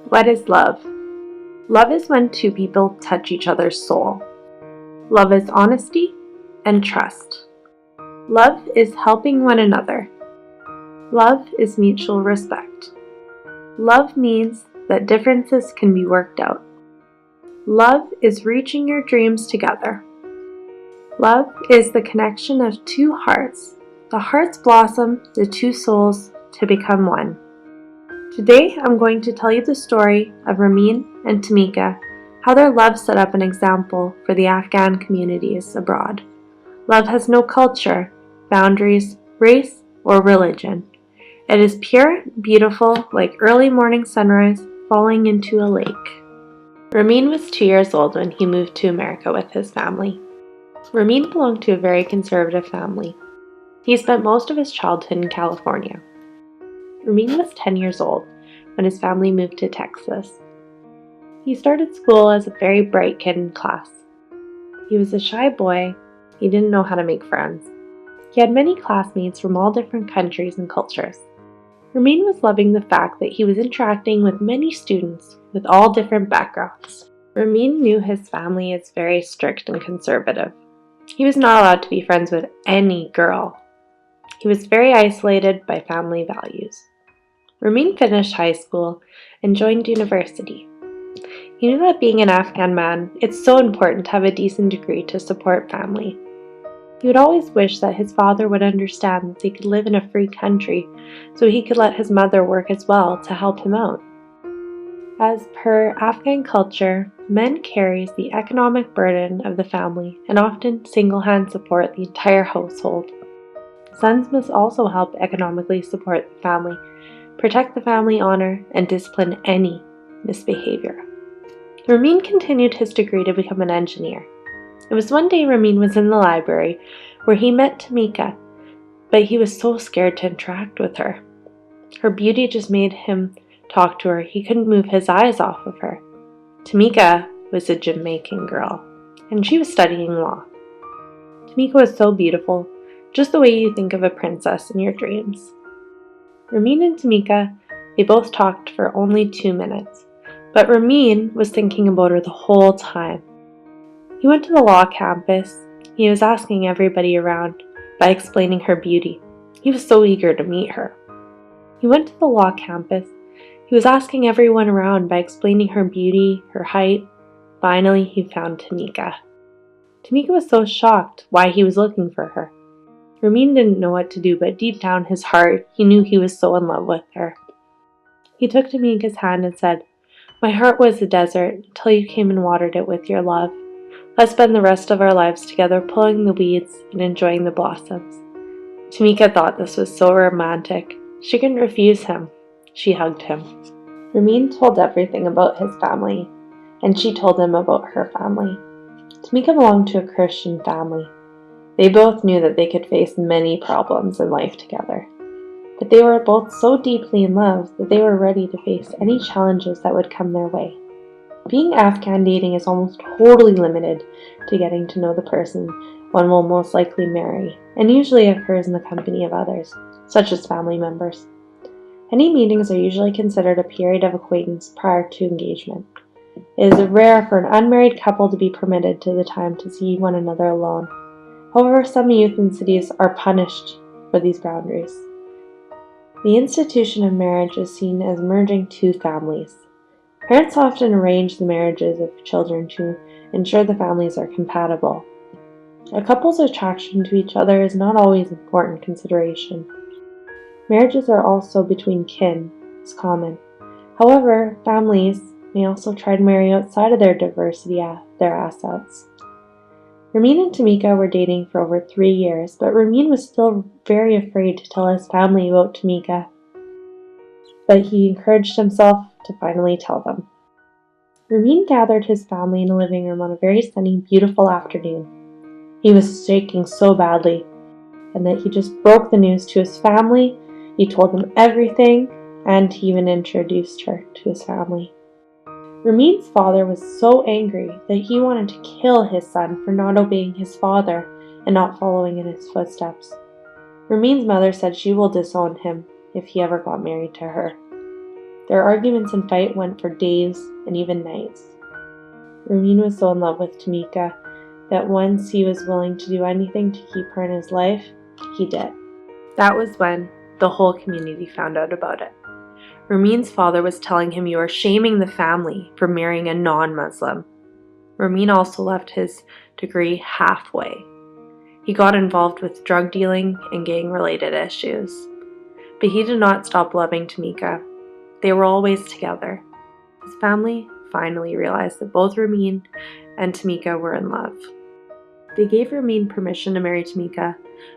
What is love? Love is when two people touch each other's soul. Love is honesty and trust. Love is helping one another. Love is mutual respect. Love means that differences can be worked out. Love is reaching your dreams together. Love is the connection of two hearts. The hearts blossom the two souls to become one. Today, I'm going to tell you the story of Ramin and Tamika, how their love set up an example for the Afghan communities abroad. Love has no culture, boundaries, race, or religion. It is pure, beautiful, like early morning sunrise falling into a lake. Ramin was 2 years old when he moved to America with his family. Ramin belonged to a very conservative family. He spent most of his childhood in California. Ramin was 10 years old when his family moved to Texas. He started school as a very bright kid in class. He was a shy boy. He didn't know how to make friends. He had many classmates from all different countries and cultures. Ramin was loving the fact that he was interacting with many students with all different backgrounds. Ramin knew his family is very strict and conservative. He was not allowed to be friends with any girl. He was very isolated by family values. Ramin finished high school and joined university. He knew that being an Afghan man, it's so important to have a decent degree to support family. He would always wish that his father would understand that they could live in a free country so he could let his mother work as well to help him out. As per Afghan culture, men carries the economic burden of the family and often single-hand support the entire household. Sons must also help economically support the family, protect the family honor, and discipline any misbehavior. Ramin continued his degree to become an engineer. It was one day Ramin was in the library where he met Tamika, but he was so scared to interact with her. Her beauty just made him talk to her. He couldn't move his eyes off of her. Tamika was a Jamaican girl, and she was studying law. Tamika was so beautiful, just the way you think of a princess in your dreams. Ramin and Tamika, they both talked for only 2 minutes, but Ramin was thinking about her the whole time. He went to the law campus. He was asking everybody around by explaining her beauty. He was so eager to meet her. He went to the law campus. He was asking everyone around by explaining her beauty, her height. Finally, he found Tamika. Tamika was so shocked why he was looking for her. Ramin didn't know what to do, but deep down his heart, he knew he was so in love with her. He took Tamika's hand and said, "My heart was a desert until you came and watered it with your love. Let's spend the rest of our lives together pulling the weeds and enjoying the blossoms." Tamika thought this was so romantic. She couldn't refuse him. She hugged him. Ramin told everything about his family, and she told him about her family. Tamika belonged to a Christian family. They both knew that they could face many problems in life together, but they were both so deeply in love that they were ready to face any challenges that would come their way. Being Afghan, dating is almost totally limited to getting to know the person one will most likely marry, and usually occurs in the company of others, such as family members. Any meetings are usually considered a period of acquaintance prior to engagement. It is rare for an unmarried couple to be permitted to the time to see one another alone. However, some youth in cities are punished for these boundaries. The institution of marriage is seen as merging two families. Parents often arrange the marriages of children to ensure the families are compatible. A couple's attraction to each other is not always an important consideration. Marriages are also between kin, is common. However, families may also try to marry outside of their diversity, their assets. Ramin and Tamika were dating for over 3 years, but Ramin was still very afraid to tell his family about Tamika. But he encouraged himself to finally tell them. Ramin gathered his family in a living room on a very sunny, beautiful afternoon. He was shaking so badly, and that he just broke the news to his family. He told them everything, and he even introduced her to his family. Ramin's father was so angry that he wanted to kill his son for not obeying his father and not following in his footsteps. Ramin's mother said she will disown him if he ever got married to her. Their arguments and fight went for days and even nights. Ramin was so in love with Tamika that once he was willing to do anything to keep her in his life, he did. That was when the whole community found out about it. Ramin's father was telling him you are shaming the family for marrying a non-Muslim. Ramin also left his degree halfway. He got involved with drug dealing and gang-related issues. But he did not stop loving Tamika. They were always together. His family finally realized that both Ramin and Tamika were in love. They gave Ramin permission to marry Tamika,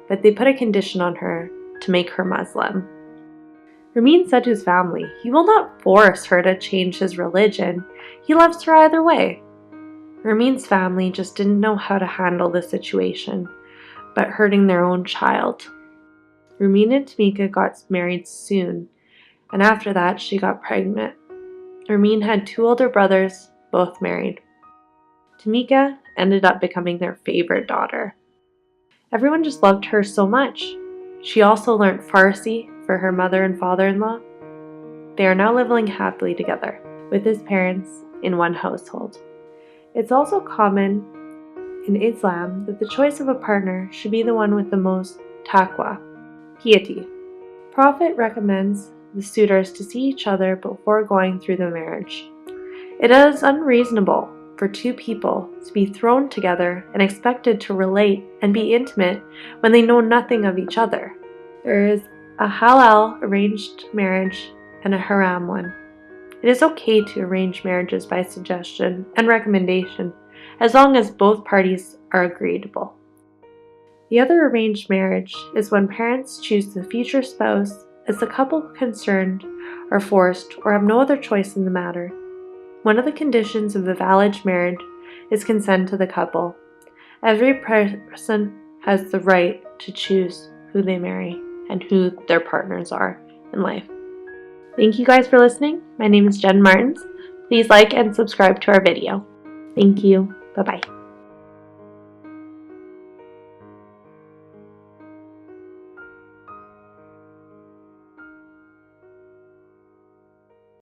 but they put a condition on her to make her Muslim. Ramin said to his family, he will not force her to change his religion. He loves her either way. Ramin's family just didn't know how to handle the situation, but hurting their own child. Ramin and Tamika got married soon, and after that she got pregnant. Ramin had 2 older brothers, both married. Tamika ended up becoming their favorite daughter. Everyone just loved her so much. She also learned Farsi for her mother and father-in-law. They are now living happily together with his parents in one household. It's also common in Islam that the choice of a partner should be the one with the most taqwa, piety. Prophet recommends the suitors to see each other before going through the marriage. It is unreasonable for 2 people to be thrown together and expected to relate and be intimate when they know nothing of each other. There is a halal arranged marriage and a haram one. It is okay to arrange marriages by suggestion and recommendation as long as both parties are agreeable. The other arranged marriage is when parents choose the future spouse as the couple concerned are forced or have no other choice in the matter. One of the conditions of the valid marriage is consent to the couple. Every person has the right to choose who they marry and who their partners are in life. Thank you guys for listening. My name is Jen Martins. Please like and subscribe to our video. Thank you. Bye-bye.